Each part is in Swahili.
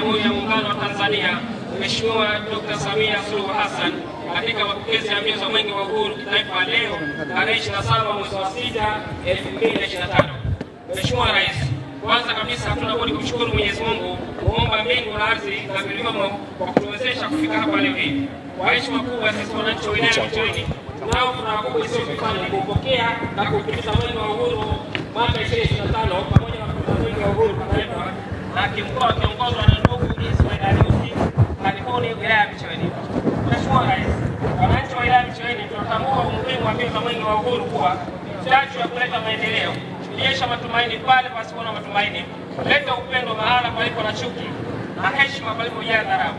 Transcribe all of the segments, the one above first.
Jamhuri ya Muungano wa Tanzania Mheshimiwa Dr. Samia Suluhu Hassan katika mapokezi ya mbio za Mwenge wa Uhuru kitaifa leo tarehe 27 mwezi wa 6 2025. Mheshimiwa Rais, kwanza kabisa hatuna budi kumshukuru Mwenyezi Mungu, kuomba mbingu na ardhi na vilivyomo kwa kutuwezesha kufika hapa leo hii. Kwa heshima kubwa sisi wananchi wa wilaya ya Micheweni tunao furaha kubwa isiyokifanya kupokea na kuhitimisha Mwenge wa Uhuru mwaka 2025 pamoja na Mwenge wa Uhuru kitaifa na kimkoa wakiongozwa na ndugu Ismail Ali. Karibuni wilaya ya Micheweni. Mheshimiwa Rais, wananchi wa wilaya ya Micheweni tunatambua umuhimu wa mbio za Mwenge wa Uhuru kuwa chachu ya kuleta maendeleo, kuonyesha matumaini pale pasipo na matumaini, kuleta upendo mahala palipo na chuki na heshima palipojaa dharau.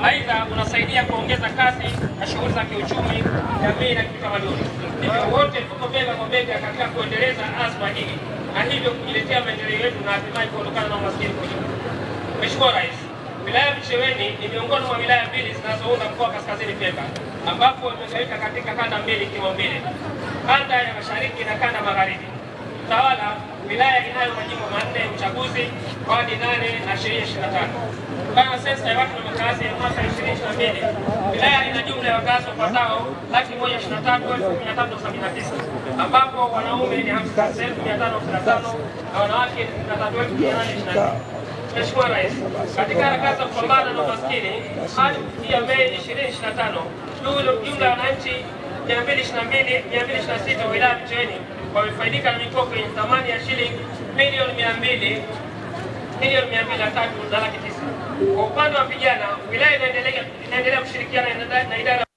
Aidha, unasaidia kuongeza kasi na shughuli za kiuchumi, jamii na kitamaduni. Hivyo wote tuko bega kwa bega katika kuendeleza azma hii na hivyo kujiletea maendeleo yetu na hatimaye kuondokana na umaskini kwa ujumla. Mheshimiwa Rais, wilaya ya Micheweni ni miongoni mwa wilaya mbili zinazounda mkoa wa Kaskazini Pemba, ambapo imegawika katika kanda mbili kimaumbile, kanda ya mashariki na kanda magharibi. Utawala, wilaya inayo majimbo manne ya uchaguzi, wadi 8 na sheria 25. Kutokana na sensa ya watu na makazi ya mwaka 2022, wilaya ina jumla ya wakazi wapatao 123,379, ambapo wanaume ni 50,555 na wanawake 33,824. Mheshimiwa Rais, katika harakati za kupambana na umaskini hadi kufikia Mei 2025, jumla ya wananchi 226 wa wilaya ya Micheweni wamefaidika na mikopo yenye thamani ya shilingi milioni 203 na laki 9. Kwa upande wa vijana, wilaya inaendelea kushirikiana na idara